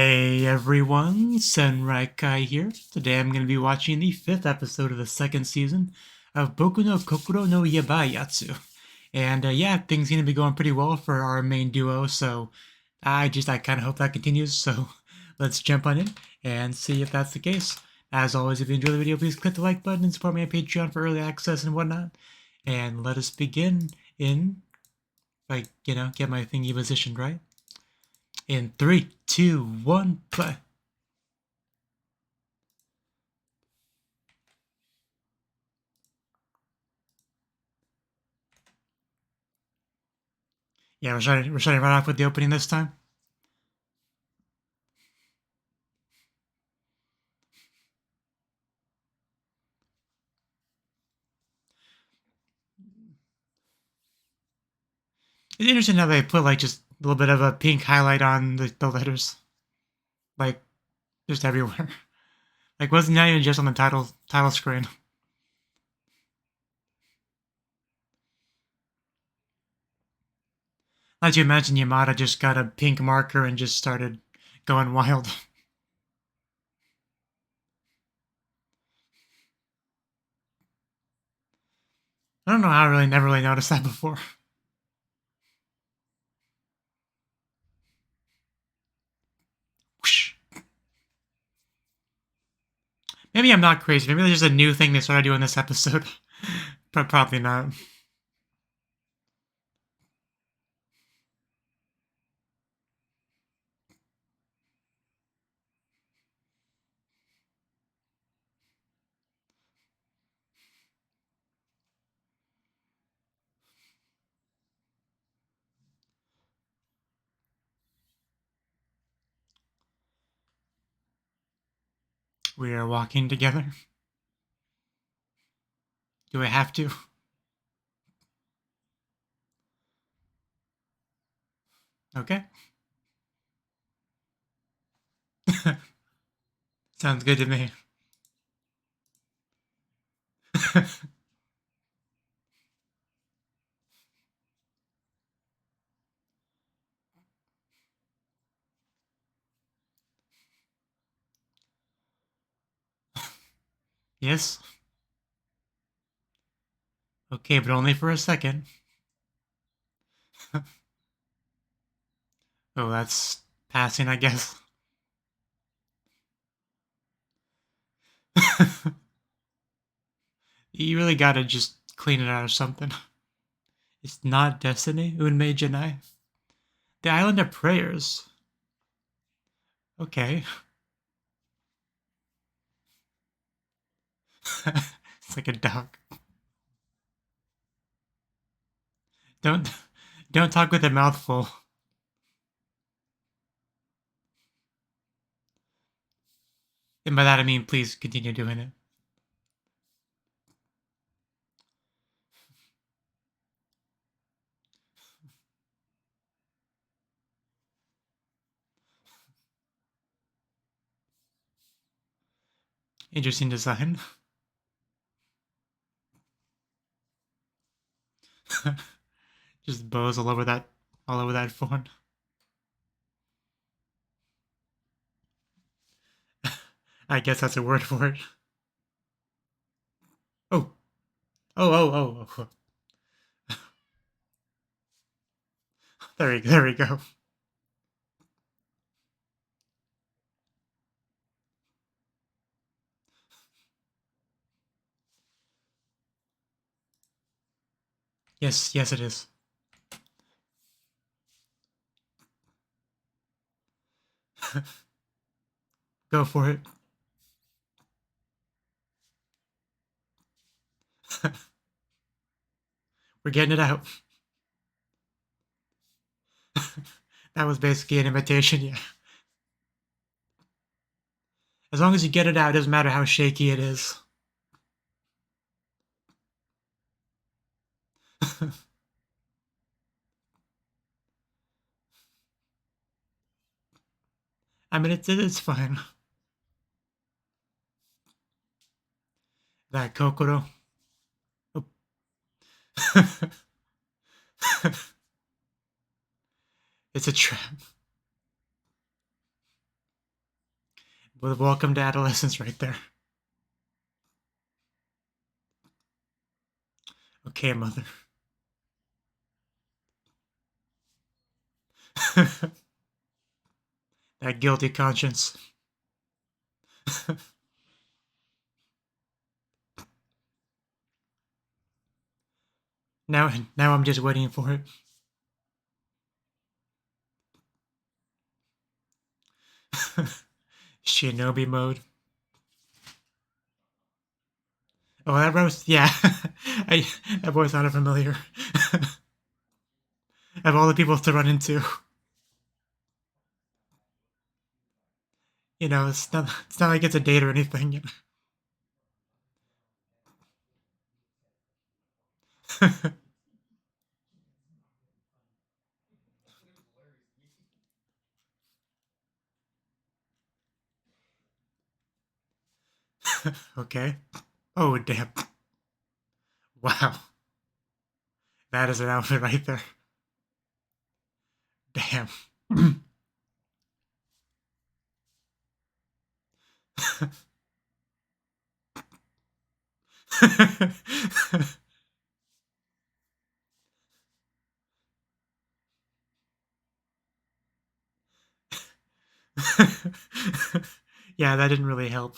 Hey everyone, Senrai here. Today I'm going to be watching the 5th episode of the 2nd season of Boku no Kokoro no Yabai Yatsu. And yeah, things seem to be going pretty well for our main duo, so I kind of hope that continues. So let's jump on in and see if that's the case. As always, if you enjoy the video, please click the like button and support me on Patreon for early access and whatnot. And let us begin in, get my thingy positioned right. In 3, 2, 1, play. Yeah, we're starting right off with the opening this time. It's interesting how they put like just a little bit of a pink highlight on the letters, like just everywhere. Like wasn't not even just on the title screen. As you imagine, Yamada just got a pink marker and just started going wild. I don't know how I never really noticed that before. Whoosh. Maybe I'm not crazy. Maybe there's just a new thing they started doing this episode. But probably not. We are walking together. Do I have to? Okay. Sounds good to me. Yes. Okay, but only for a second. Oh, that's passing, I guess. You really gotta just clean it out or something. It's not destiny, Unmei Janai. The Island of Prayers. Okay. It's like a dog. Don't don't talk with a mouth full. And by that I mean please continue doing it. Interesting design. Just bows all over that phone. I guess that's a word for it. Oh. Oh. There we go. Yes, it is. Go for it. We're getting it out. That was basically an imitation, yeah. As long as you get it out, it doesn't matter how shaky it is. I mean, it's fine. That Kokoro. Oh. It's a trap. With welcome to adolescence right there. Okay, mother. That guilty conscience. now I'm just waiting for it. Shinobi mode. Oh, that roast, yeah. That voice sounded familiar. Of all the people to run into. You know, it's not like it's a date or anything. You know? Okay. Oh, damn. Wow. That is an outfit right there. Damn. Yeah, that didn't really help.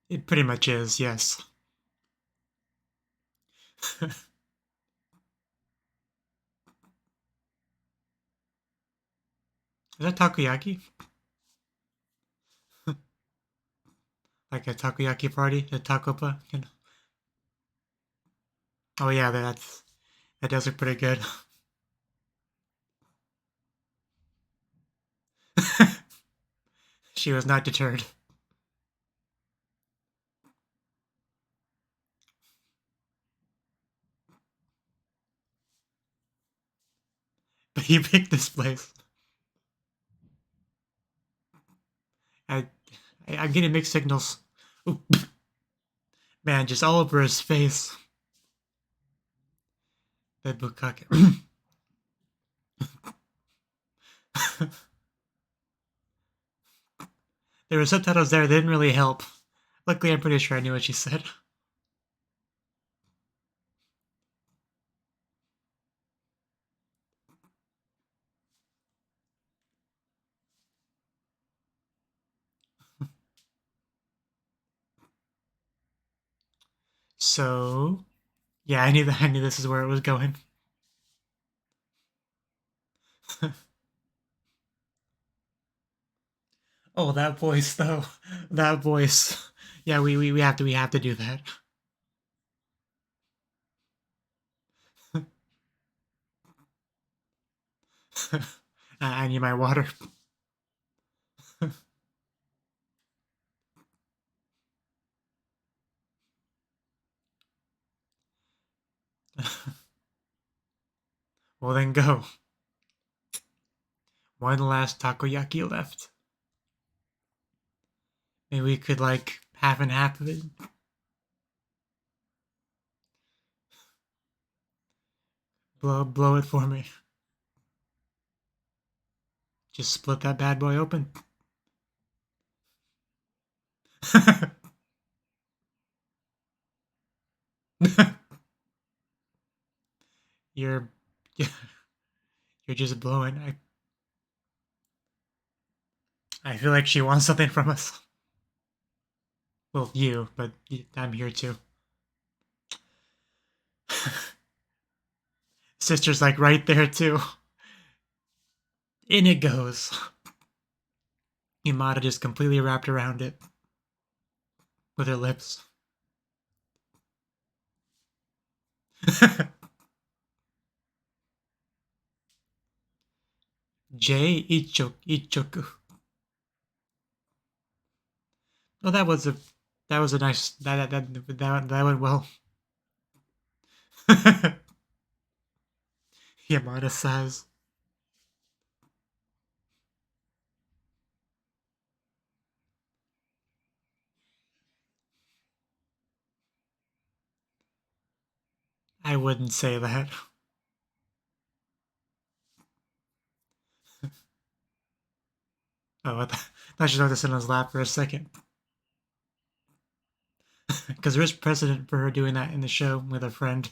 It pretty much is, yes. Is that takoyaki? Like a takoyaki party? A takopa? You know? Oh yeah, that does look pretty good. She was not deterred. But he picked this place. I, I'm getting mixed signals. Ooh. Man, just all over his face. That bukkake. There were subtitles there, they didn't really help. Luckily, I'm pretty sure I knew what she said. So, yeah, I knew that. I knew this is where it was going. Oh, that voice though. That voice. Yeah, we have to do that. I need my water. Well, then go. One last takoyaki left. Maybe we could like half and half of it. Blow it for me. Just split that bad boy open. you're you're just blowing. I feel like she wants something from us. Well, you, but I'm here too. Sister's like right there too. In it goes. Imada just completely wrapped around it with her lips. J Ichoku. Oh, that was a nice that went well. Yamada says. I wouldn't say that. Oh, I thought she noticed it on his lap for a second. Because there is precedent for her doing that in the show with a friend.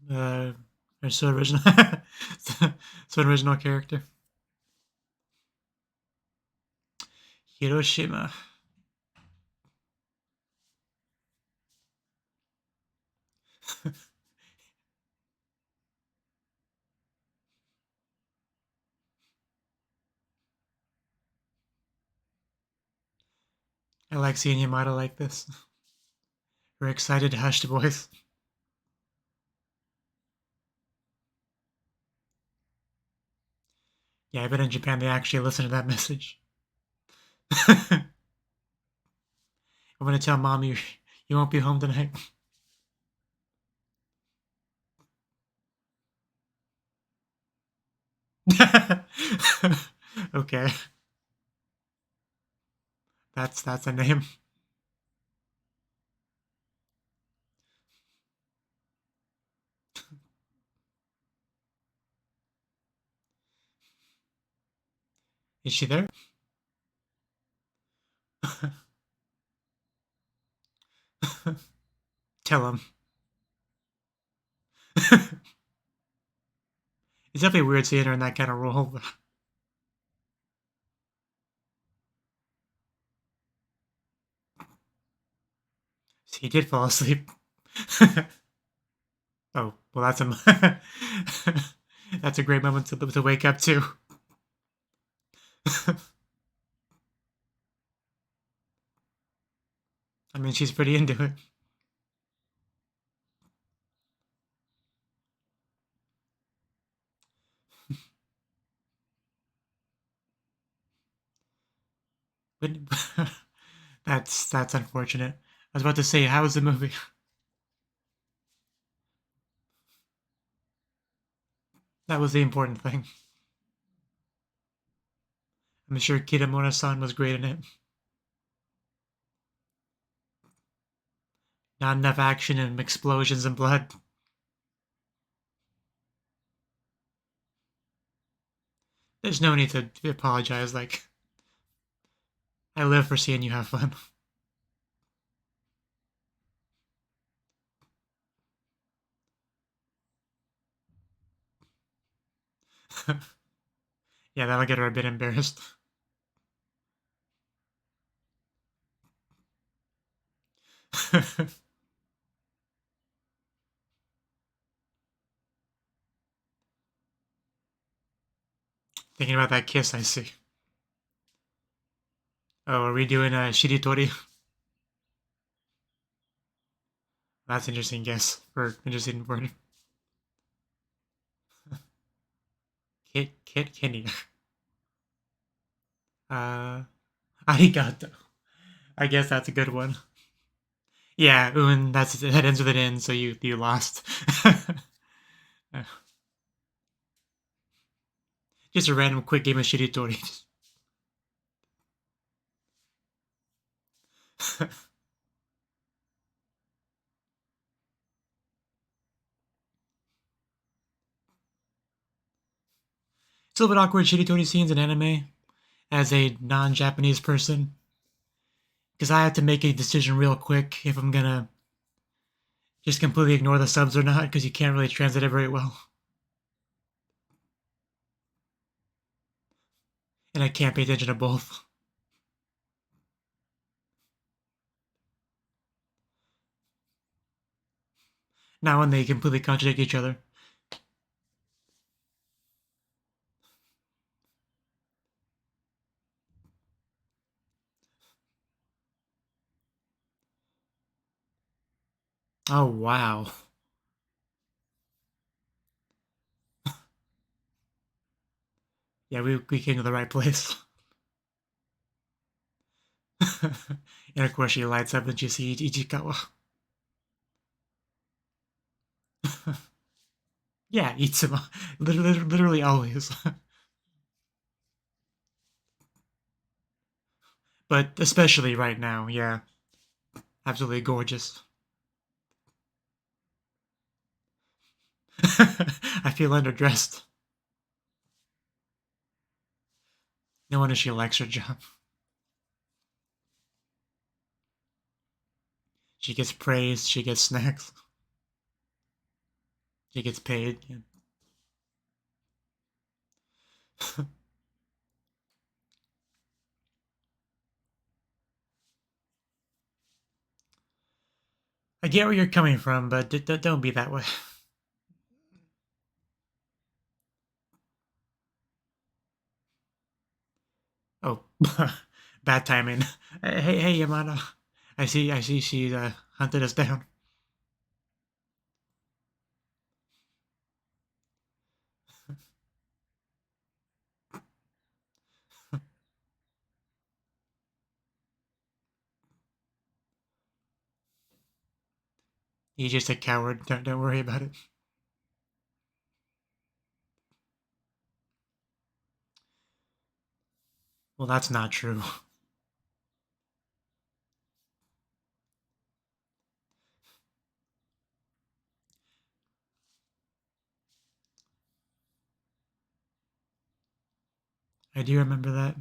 They're so original. So original character. Hiroshima. I like seeing Yamada like this. We're excited to hush the boys. Yeah, I bet in Japan they actually listen to that message. I'm gonna tell mom you won't be home tonight. Okay, that's a name. Is she there? Tell him. It's definitely weird seeing her in that kind of role. He did fall asleep. Oh, well, that's a that's a great moment to wake up to. I mean, she's pretty into it. But that's unfortunate. I was about to say, how was the movie? That was the important thing. I'm sure Kitamura-san was great in it. Not enough action and explosions and blood. There's no need to apologize. Like, I live for seeing you have fun. Yeah, that'll get her a bit embarrassed. Thinking about that kiss, I see. Oh, are we doing a Shiritori? That's an interesting guess for interesting word. Kenny. Arigato. I guess that's a good one. Yeah, Un, that ends with an N, so you lost. Just a random quick game of Shiritori. It's a little bit awkward Shiritori scenes in anime as a non-Japanese person. Because I have to make a decision real quick if I'm gonna just completely ignore the subs or not, because you can't really translate it very well. And I can't pay attention to both. Not when they completely contradict each other. Oh, wow. Yeah, we came to the right place. And of course she lights up and she sees Ichikawa. Yeah, eats him. Literally always. But especially right now, yeah. Absolutely gorgeous. I feel underdressed. No wonder she likes her job. She gets praised, she gets snacks, she gets paid. Yeah. I get where you're coming from, but don't be that way. Oh, bad timing. Hey, Yamada. I see she hunted us down. He's just a coward. Don't worry about it. Well, that's not true. I do remember that.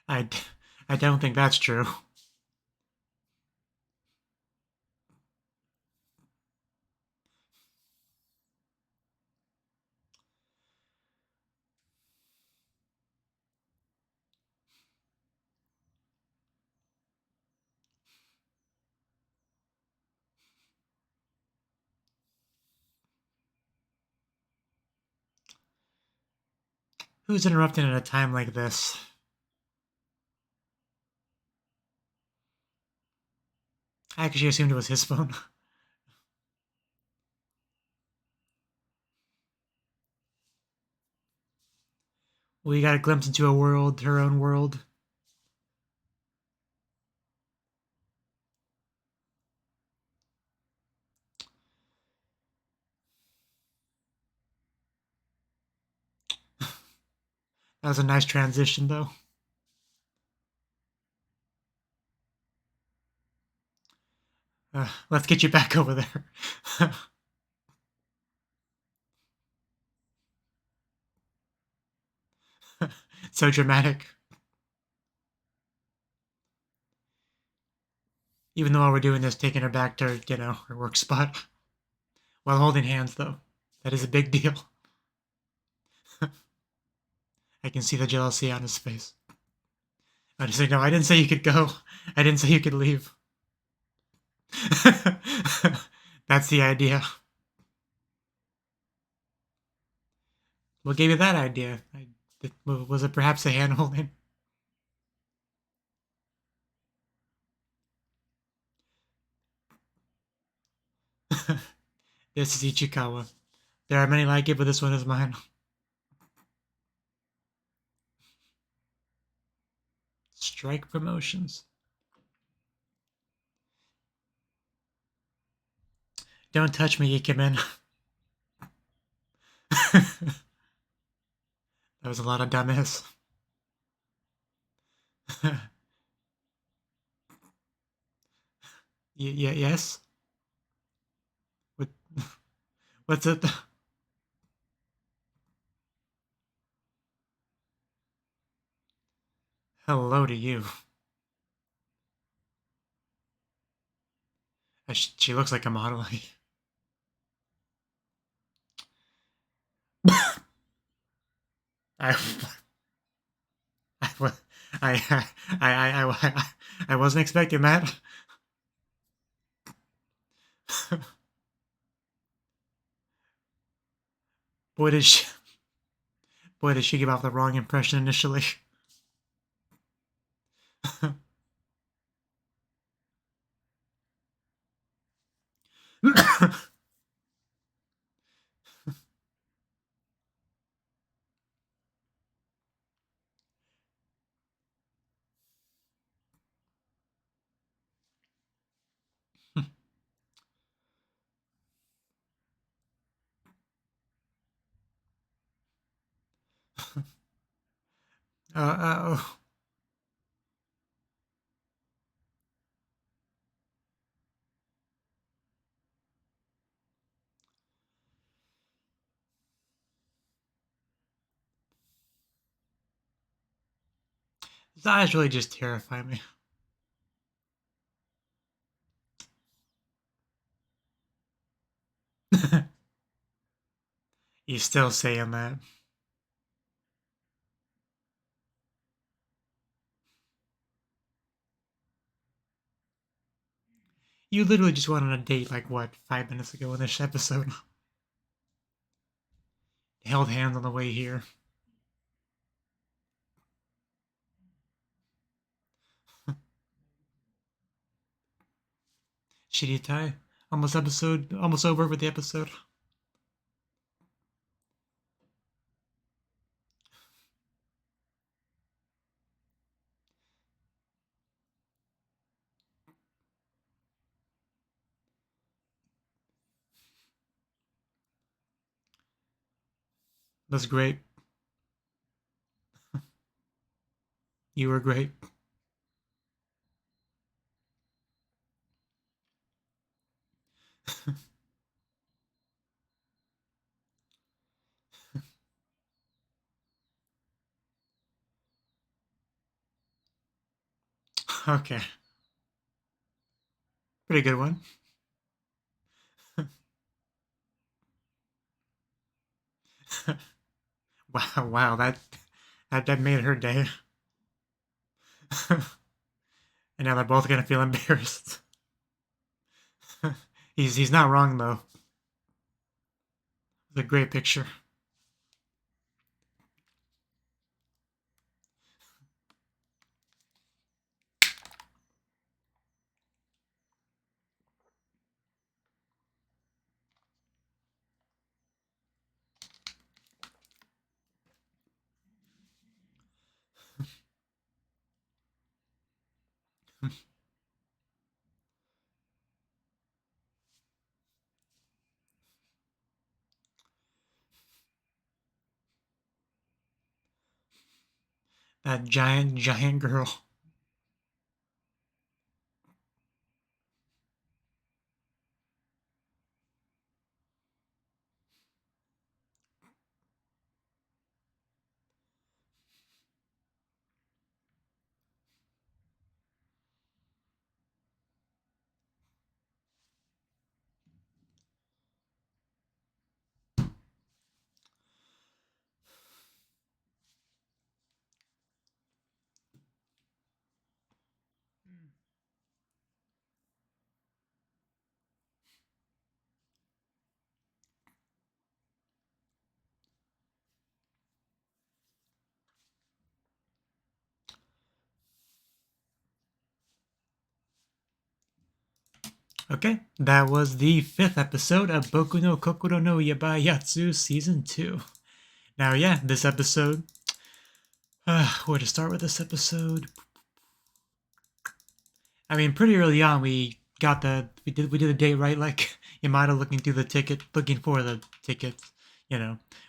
I, I don't think that's true. Who's interrupting at a time like this? I actually assumed it was his phone. We got a glimpse into a world, her own world. That was a nice transition, though. Let's get you back over there. So dramatic. Even though while we're doing this, taking her back to, her work spot. While holding hands, though. That is a big deal. I can see the jealousy on his face. I just say, no, I didn't say you could go. I didn't say you could leave. That's the idea. What gave you that idea? Was it perhaps a hand holding? This is Ichikawa. There are many like it, but this one is mine. Strike promotions. Don't touch me, Ikemen. That was a lot of dumbass. Yes? What, what's it? Hello to you. She looks like a model. I, I, I, I wasn't expecting that. Boy, did she give off the wrong impression initially. Oh. His eyes really just terrify me. He's still saying that. You literally just went on a date like, what, 5 minutes ago in this episode? Held hands on the way here. Shitty tie. Almost over with the episode. That's great. You were great. Okay. Pretty good one. Wow, that made her day. And now they're both gonna feel embarrassed. He's not wrong though. It's a great picture. That giant girl. Okay, that was the 5th episode of Boku no Kokoro no Yabai Yatsu Season 2. Now, yeah, this episode... where to start with this episode? I mean, pretty early on, we did the date right, like Yamada looking for the tickets,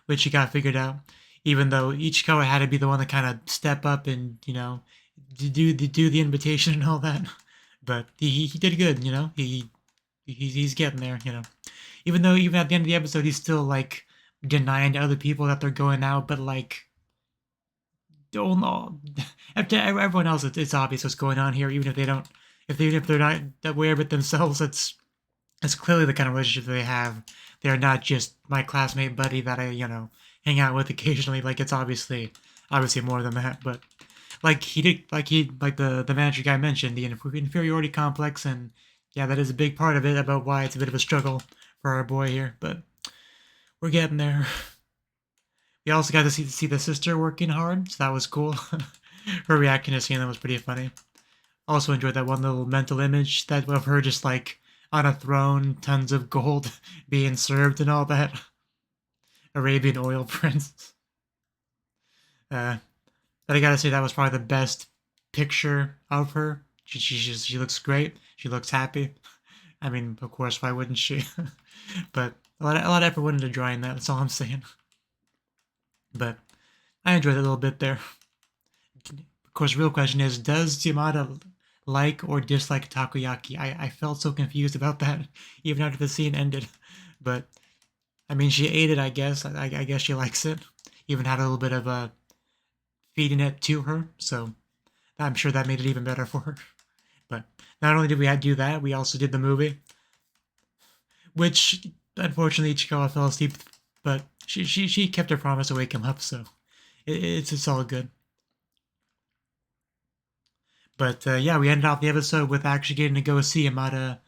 which he got figured out. Even though Ichikawa had to be the one to kind of step up and do the invitation and all that, but he did good, he's getting there, Even though even at the end of the episode, he's still like denying to other people that they're going out, but like don't know. To everyone else, it's obvious what's going on here, even if they don't, if they're not aware of it themselves. It's clearly the kind of relationship they have. They're not just my classmate buddy that I hang out with occasionally. Like it's obviously more than that. But like the manager guy mentioned, the inferiority complex, and yeah, that is a big part of it about why it's a bit of a struggle for our boy here. But we're getting there. We also got to see the sister working hard, so that was cool. Her reaction to seeing that was pretty funny. Also enjoyed that one little mental image that of her just like on a throne, tons of gold being served and all that. Arabian oil prince. But I gotta say that was probably the best picture of her. She looks great. She looks happy. I mean, of course, why wouldn't she? But a lot of effort went into drawing that. That's all I'm saying. But I enjoyed it a little bit there. course, real question is, does Yamada like or dislike takoyaki? I felt so confused about that even after the scene ended. But, I mean, she ate it, I guess. I guess she likes it. Even had a little bit of feeding it to her, so I'm sure that made it even better for her. But not only did we do that, we also did the movie, which unfortunately Ichikawa fell asleep, but she kept her promise to wake him up, so it's all good. But yeah, we ended off the episode with actually getting to go see Yamada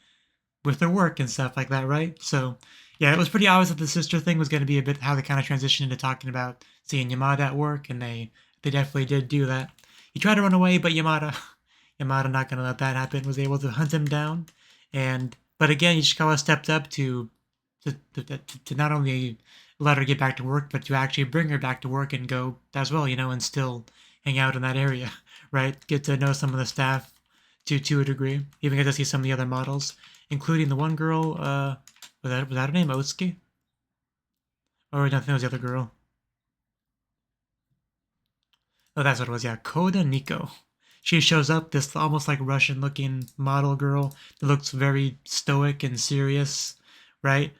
with their work and stuff like that, right? So yeah, it was pretty obvious that the sister thing was going to be a bit how they kind of transitioned into talking about seeing Yamada at work, and they definitely did do that. He tried to run away, but Yamada not going to let that happen. Was able to hunt him down, and but again, Ishikawa stepped up to not only let her get back to work, but to actually bring her back to work and go as well, and still hang out in that area, right? Get to know some of the staff to a degree. Even get to see some of the other models, including the one girl. Was that her name, Otsuki? Or I think it was the other girl. Oh, that's what it was. Yeah, Koda Nico. She shows up, this almost like Russian-looking model girl that looks very stoic and serious, right?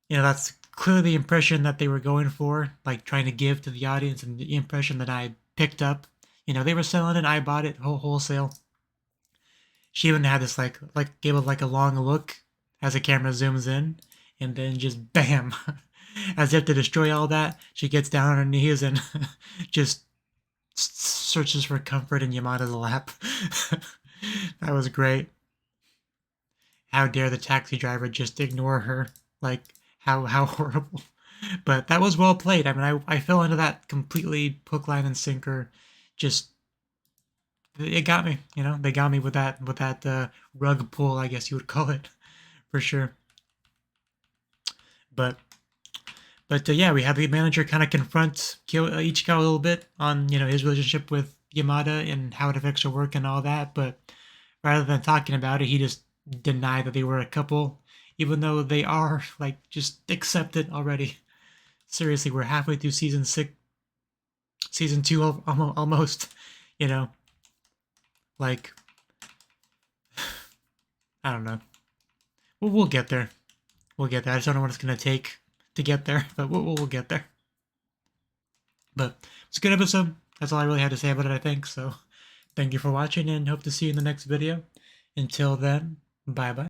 That's clearly the impression that they were going for, like trying to give to the audience, and the impression that I picked up. They were selling it, I bought it wholesale. She even had this gave it like a long look as the camera zooms in, and then just bam, as if to destroy all that, she gets down on her knees and just searches for comfort in Yamada's lap. That was great. How dare the taxi driver just ignore her? Like, how horrible. But that was well played. I mean, I fell into that completely hook, line, and sinker. Just, it got me. They got me with that rug pull, I guess you would call it, for sure. But yeah, we have the manager kind of confront Ichikawa a little bit on his relationship with Yamada and how it affects her work and all that. But rather than talking about it, he just denied that they were a couple, even though they are. Like, just accept it already. Seriously, we're halfway through season 2 almost. Like, I don't know. We'll get there. We'll get there. I just don't know what it's gonna take to get there, but we'll get there. But it's a good episode. That's all I really had to say about it, I think. So thank you for watching, and hope to see you in the next video. Until then, bye-bye.